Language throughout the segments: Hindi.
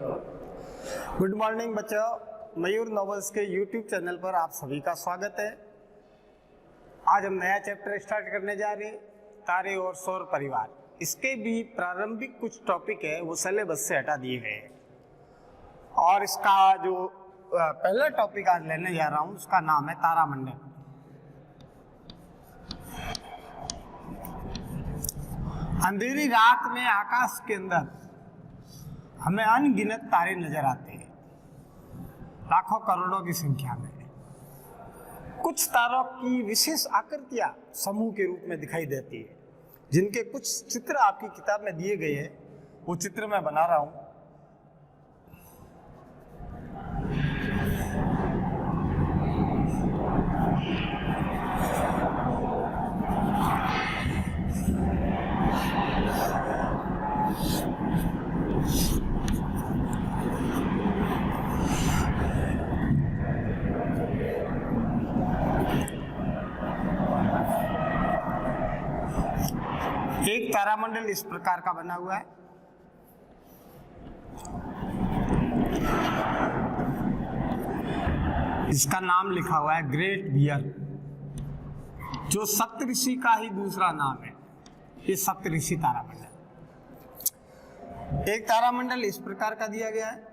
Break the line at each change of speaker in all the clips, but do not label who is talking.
गुड मॉर्निंग बच्चों, मयूर नॉवेल्स के यूट्यूब चैनल पर आप सभी का स्वागत है। आज हम नया चैप्टर स्टार्ट करने जा रहे हैं, तारे और सौर परिवार। इसके भी प्रारंभिक कुछ टॉपिक है वो सिलेबस से हटा दिए गए हैं और इसका जो पहला टॉपिक आज लेने जा रहा हूं उसका नाम है तारामंडल। अंधेरी रात में आकाश के अंदर हमें अनगिनत तारे नजर आते हैं, लाखों करोड़ों की संख्या में। कुछ तारों की विशेष आकृतियां समूह के रूप में दिखाई देती है, जिनके कुछ चित्र आपकी किताब में दिए गए हैं, वो चित्र मैं बना रहा हूं। एक तारामंडल इस प्रकार का बना हुआ है। इसका नाम लिखा हुआ है ग्रेट बियर, जो सप्तऋषि का ही दूसरा नाम है। ये सप्तऋषि तारामंडल। एक तारामंडल इस प्रकार का दिया गया है।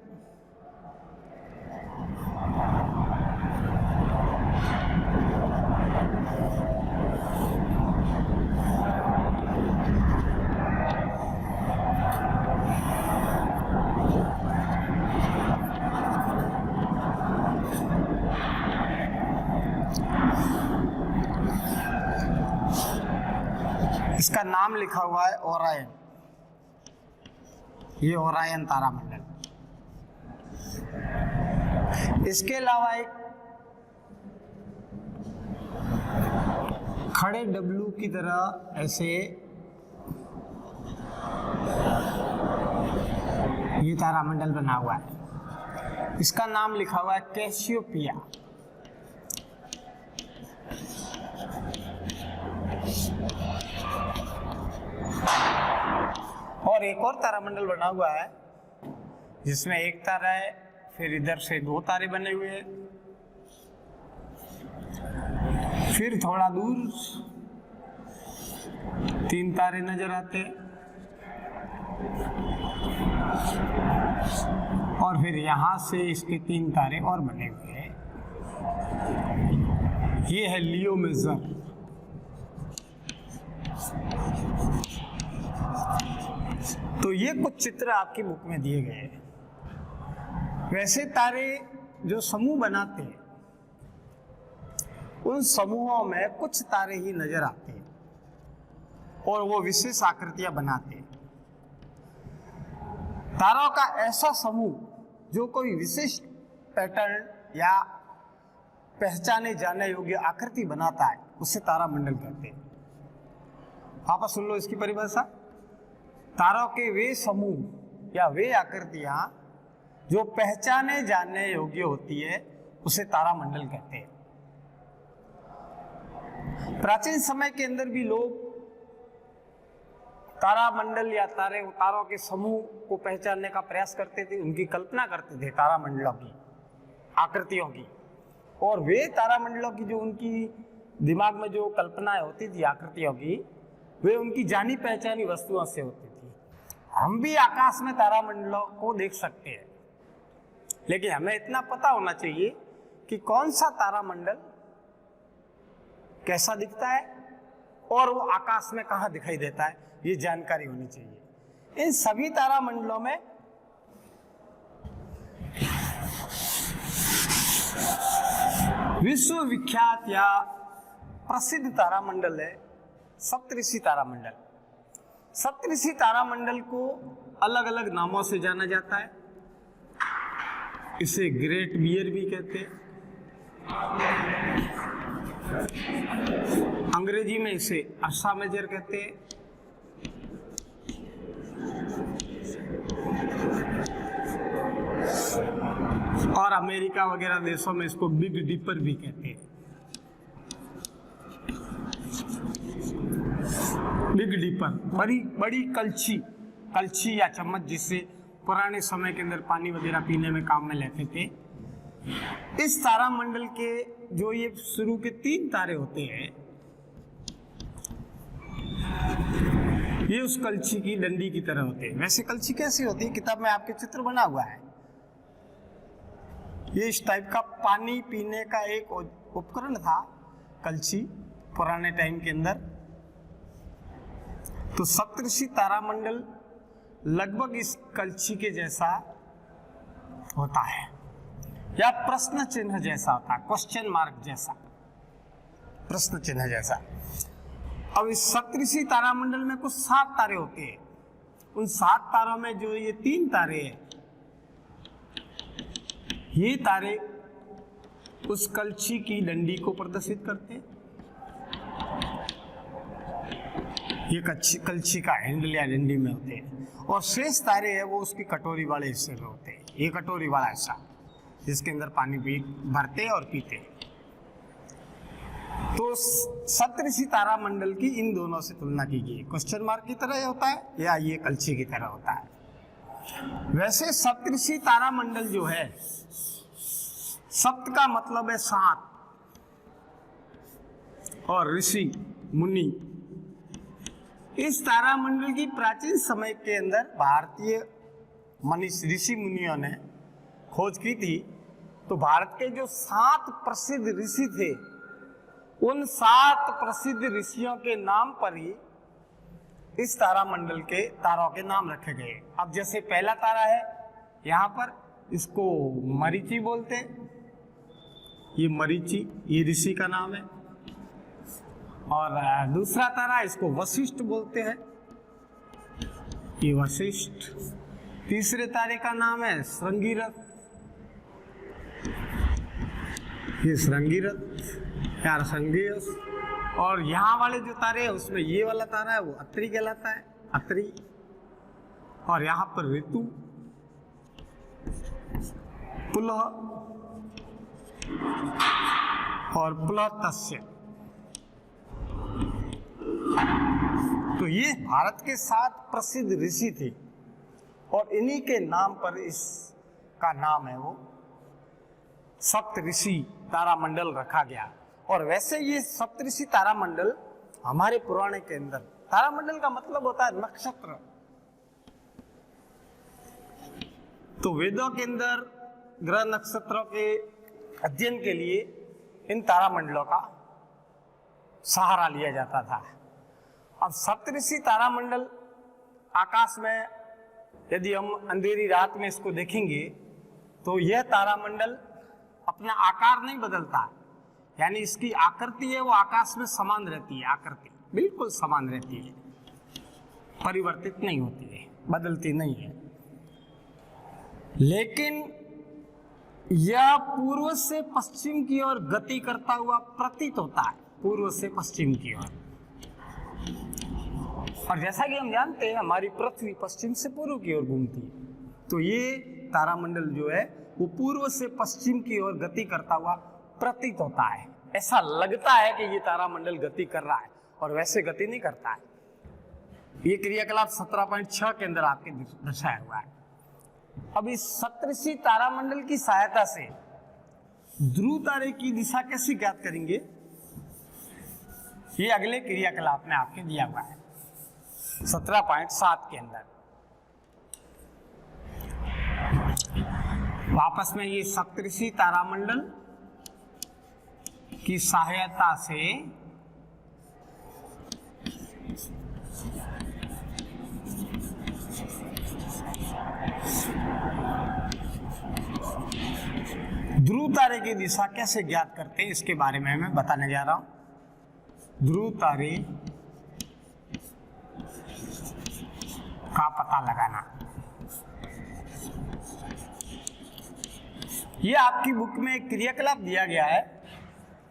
इसका नाम लिखा हुआ है ओरायन। ये ओरायन तारामंडल। इसके अलावा एक खड़े डब्लू की तरह ऐसे ये तारामंडल बना हुआ है। इसका नाम लिखा हुआ है कैसियोपिया। और एक और तारामंडल बना हुआ है जिसमें एक तारा है, फिर इधर से दो तारे बने हुए हैं, फिर थोड़ा दूर तीन तारे नजर आते हैं, और फिर यहां से इसके तीन तारे और बने हुए हैं। ये है लियो मेजर। तो ये कुछ चित्र आपकी बुक में दिए गए हैं। वैसे तारे जो समूह बनाते हैं, उन समूहों में कुछ तारे ही नजर आते हैं और वो विशेष आकृतियां बनाते हैं। तारों का ऐसा समूह जो कोई विशिष्ट पैटर्न या पहचाने जाने योग्य आकृति बनाता है, उसे तारामंडल कहते हैं। आप सुन लो इसकी परिभाषा। तारों के वे समूह या वे आकृतियां जो पहचाने जाने योग्य होती है, उसे तारामंडल कहते हैं। प्राचीन समय के अंदर भी लोग तारामंडल या तारों के समूह को पहचानने का प्रयास करते थे, उनकी कल्पना करते थे तारामंडलों की आकृतियों की। और वे तारामंडलों की जो उनकी दिमाग में जो कल्पनाएं होती थी आकृतियों की, वे उनकी जानी पहचानी वस्तुओं से होती थी। हम भी आकाश में तारामंडलों को देख सकते हैं, लेकिन हमें इतना पता होना चाहिए कि कौन सा तारामंडल कैसा दिखता है और वो आकाश में कहां दिखाई देता है, ये जानकारी होनी चाहिए। इन सभी तारामंडलों में विश्वविख्यात या प्रसिद्ध तारामंडल है सप्तऋषि तारामंडल। सप्तऋषि तारामंडल को अलग अलग नामों से जाना जाता है। इसे ग्रेट बियर भी कहते हैं, अंग्रेजी में इसे अर्सा मेजर कहते हैं, और अमेरिका वगैरह देशों में इसको बिग डिपर भी कहते हैं। बिग डिपर बड़ी बड़ी कलछी या चम्मच जिससे पुराने समय के अंदर पानी वगैरह पीने में काम में लेते थे। इस तारामंडल के जो ये शुरू के 3 तारे होते हैं, ये उस कलछी की डंडी की तरह होते हैं। वैसे कलछी कैसी होती है, किताब में आपके चित्र बना हुआ है। ये इस टाइप का पानी पीने का एक उपकरण था कलछी पुराने टाइम के अंदर। तो सप्तऋषि तारामंडल लगभग इस कलछी के जैसा होता है, या प्रश्न चिन्ह जैसा होता है, क्वेश्चन मार्क जैसा, प्रश्न चिन्ह जैसा। अब इस सप्तऋषि तारामंडल में कुछ 7 तारे होते हैं। उन 7 तारों में जो ये 3 तारे हैं, ये तारे उस कलछी की डंडी को प्रदर्शित करते हैं। ये कलछी का हैंडल या डंडी में होते हैं, और शेष तारे हैं वो उसकी कटोरी वाले हिस्से में होते हैं। ये कटोरी वाला हिस्सा जिसके अंदर पानी भरते और पीते। तो सप्तऋषि तारामंडल की इन दोनों से तुलना की गई। क्वेश्चन मार्क की तरह होता है या ये कलछी की तरह होता है। वैसे सप्तऋषि तारामंडल जो है, सप्त का मतलब है 7 और ऋषि मुनि। इस तारामंडल की प्राचीन समय के अंदर भारतीय मनीषी ऋषि मुनियों ने खोज की थी। तो भारत के जो 7 प्रसिद्ध ऋषि थे, उन 7 प्रसिद्ध ऋषियों के नाम पर ही इस तारामंडल के तारों के नाम रखे गए। अब जैसे पहला तारा है यहाँ पर, इसको मरीचि बोलते हैं। ये मरीचि, ये ऋषि का नाम है। और दूसरा तारा, इसको वशिष्ठ बोलते हैं, ये वशिष्ठ। तीसरे तारे का नाम है श्रृंगिरथ, ये श्रृंगिरथ या श्रृंगिरस। और यहाँ वाले जो तारे हैं उसमें ये वाला तारा है वो अत्रि कहलाता है, अत्रि। और यहाँ पर ऋतु, पुलह और पुलहतस्य। तो ये भारत के 7 प्रसिद्ध ऋषि थे, और इन्हीं के नाम पर इसका नाम है वो सप्तऋषि तारामंडल रखा गया। और वैसे ये सप्तऋषि तारामंडल हमारे पुराणे के अंदर, तारामंडल का मतलब होता है नक्षत्र। तो वेदों के अंदर ग्रह नक्षत्रों के अध्ययन के लिए इन तारामंडलों का सहारा लिया जाता था। अब सप्तऋषि तारामंडल आकाश में, यदि हम अंधेरी रात में इसको देखेंगे तो यह तारामंडल अपना आकार नहीं बदलता, यानी इसकी आकृति है वो आकाश में समान रहती है। आकृति बिल्कुल समान रहती है, परिवर्तित नहीं होती है, बदलती नहीं है। लेकिन यह पूर्व से पश्चिम की ओर गति करता हुआ प्रतीत होता है, पूर्व से पश्चिम की ओर। और जैसा कि हम जानते हैं हमारी पृथ्वी पश्चिम से पूर्व की ओर घूमती है। तो ये तारामंडल जो है वो पूर्व से पश्चिम की ओर गति करता हुआ प्रतीत होता है। ऐसा लगता है कि ये तारामंडल गति कर रहा है, और वैसे गति नहीं करता है। ये क्रियाकलाप 17.6 के अंदर आपके दर्शाया हुआ है। अब इस सप्तऋषि तारामंडल की सहायता से ध्रुव तारे की दिशा कैसे ज्ञात करेंगे, ये अगले क्रियाकलाप में आपके दिया हुआ है 17.7 के अंदर। वापस में ये सप्तऋषि तारामंडल की सहायता से ध्रुव तारे की दिशा कैसे ज्ञात करते हैं, इसके बारे में मैं बताने जा रहा हूं। ध्रुव तारे का पता लगाना, ये आपकी बुक में एक क्रियाकलाप दिया गया है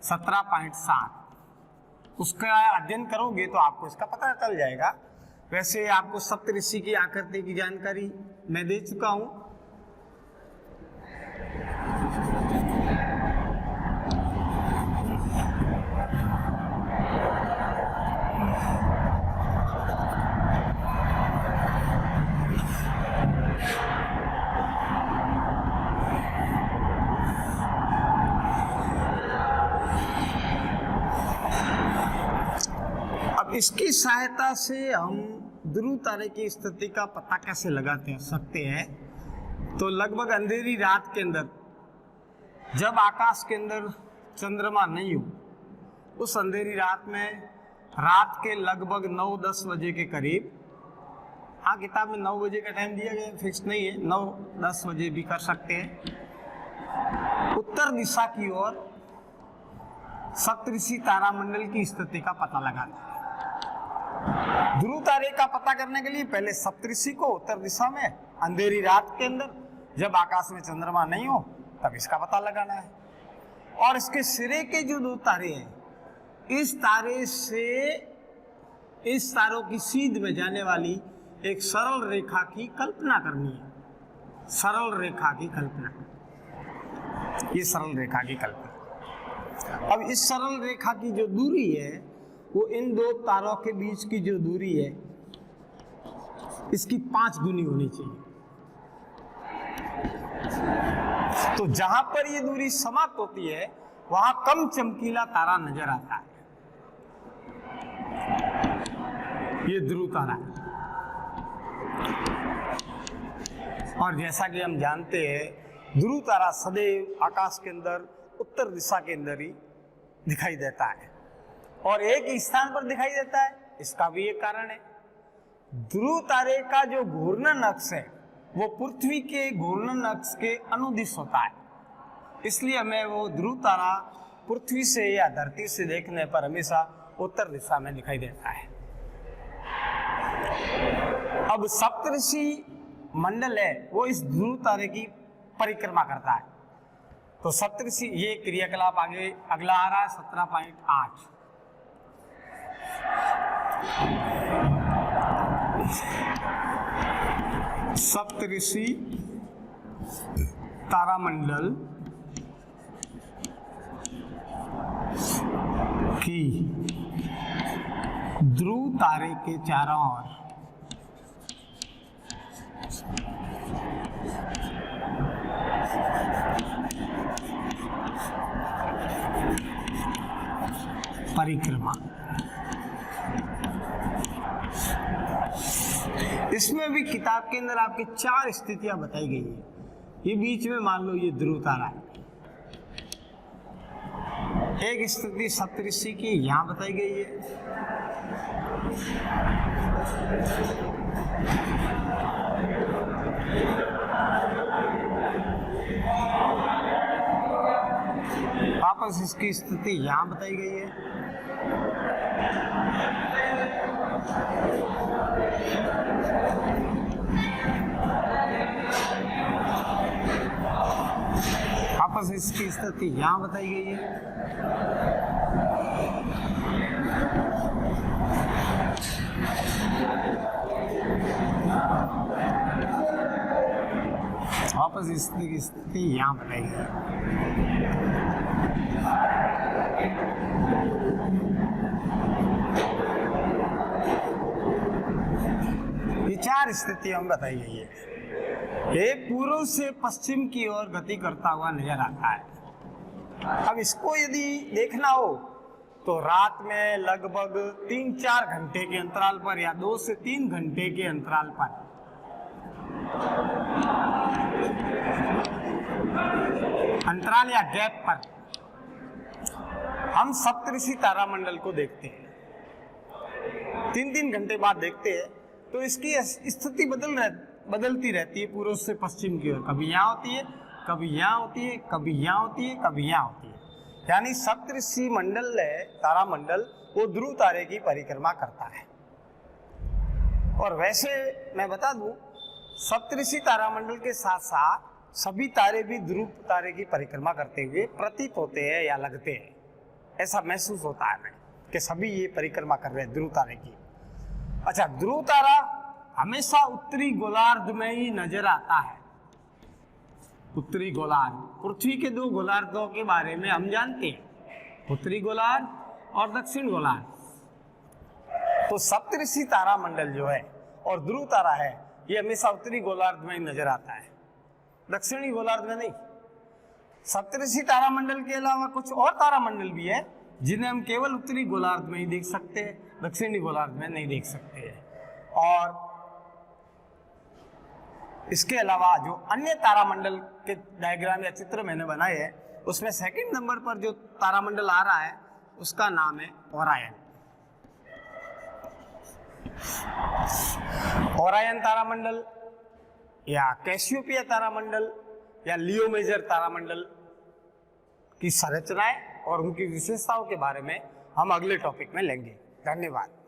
17.7। उसका अध्ययन करोगे तो आपको इसका पता चल जाएगा। वैसे आपको सप्तऋषि की आकृति की जानकारी मैं दे चुका हूं। इसकी सहायता से हम ध्रुव तारे की स्थिति का पता कैसे लगा सकते हैं? तो लगभग अंधेरी रात के अंदर जब आकाश के अंदर चंद्रमा नहीं हो, उस अंधेरी रात में रात के लगभग 9-10 बजे के करीब, हाँ किताब में 9 बजे का टाइम दिया गया, फिक्स नहीं है, 9-10 बजे भी कर सकते हैं, उत्तर दिशा की ओर सप्तऋषि तारामंडल की स्थिति का पता लगाना है। ध्रुव तारे का पता करने के लिए पहले सप्तऋषि को उत्तर दिशा में अंधेरी रात के अंदर जब आकाश में चंद्रमा नहीं हो तब इसका पता लगाना है। और इसके सिरे के जो 2 तारे हैं, इस तारे से इस तारों की सीध में जाने वाली एक सरल रेखा की कल्पना करनी है। सरल रेखा की कल्पना, ये सरल रेखा की कल्पना। अब इस सरल रेखा की जो दूरी है वो इन 2 तारों के बीच की जो दूरी है इसकी 5 गुनी होनी चाहिए। तो जहां पर ये दूरी समाप्त होती है वहां कम चमकीला तारा नजर आता है, ये ध्रुव तारा है। और जैसा कि हम जानते हैं ध्रुव तारा सदैव आकाश के अंदर उत्तर दिशा के अंदर ही दिखाई देता है और एक ही स्थान पर दिखाई देता है। इसका भी एक कारण है, ध्रुव तारे का जो घूर्णन अक्ष है वो पृथ्वी के घूर्णन अक्ष के अनुदिश होता है, इसलिए हमें वो ध्रुव तारा पृथ्वी से या धरती से देखने पर हमेशा उत्तर दिशा में दिखाई देता है। अब सप्तऋषि मंडल है वो इस ध्रुव तारे की परिक्रमा करता है। तो सप्तऋषि, ये क्रियाकलाप आगे अगला आ रहा है 17.8। सप्तऋषि तारामंडल की ध्रुव तारे के चारों ओर परिक्रमा। इसमें भी किताब के अंदर आपकी 4 स्थितियां बताई गई है। ये बीच में मान लो ये ध्रुव तारा है, एक स्थिति सप्तऋषि की यहां बताई गई है, वापस इसकी स्थिति यहां बताई गई है, वापस इसकी स्थिति यहां बताई गई है, वापस इसकी स्थिति यहां बताई गई है। ये 4 स्थितियां हम बताई गई है। ये पूर्व से पश्चिम की ओर गति करता हुआ नजर आता है। अब इसको यदि देखना हो तो रात में लगभग 3-4 घंटे के अंतराल पर या 2 से 3 घंटे के अंतराल पर अंतराल या गैप पर हम सप्तऋषि तारामंडल को देखते हैं। 3-3 घंटे बाद देखते हैं तो इसकी स्थिति बदलती रहती है पूर्व से पश्चिम की ओर। कभी यहाँ होती है, कभी यहाँ होती है, कभी यहाँ होती है, कभी यहाँ होती है। यानी सप्तऋषि मंडल है, तारामंडल, वो ध्रुव तारे की परिक्रमा करता है। और वैसे मैं बता दूं, सप्तऋषि तारामंडल के साथ साथ सभी तारे भी ध्रुव तारे की परिक्रमा करते हुए प्रतीत होते हैं या लगते हैं। ऐसा महसूस होता है कि सभी ये परिक्रमा कर रहे हैं ध्रुव तारे की। अच्छा, ध्रुव तारा हमेशा उत्तरी गोलार्ध में ही नजर आता है। उत्तरी गोलार्ध, पृथ्वी के 2 गोलार्धों के बारे में हम जानते हैं, उत्तरी गोलार्ध और दक्षिण गोलार्ध। तो सप्तऋषि तारामंडल जो है और ध्रुव तारा है, ये हमेशा उत्तरी गोलार्ध में ही नजर आता है, दक्षिणी गोलार्ध में नहीं। सप्तऋषि तारामंडल के अलावा कुछ और तारामंडल भी है जिन्हें हम केवल उत्तरी गोलार्ध में ही देख सकते हैं, दक्षिणी गोलार्ध में नहीं देख सकते हैं। और इसके अलावा जो अन्य तारामंडल के डायग्राम या चित्र मैंने बनाए हैं, उसमें सेकंड नंबर पर जो तारामंडल आ रहा है उसका नाम है ओरायन। ओरायन तारामंडल या कैसियोपिया तारामंडल या लियो मेजर तारामंडल की संरचनाएं और उनकी विशेषताओं के बारे में हम अगले टॉपिक में लेंगे। धन्यवाद।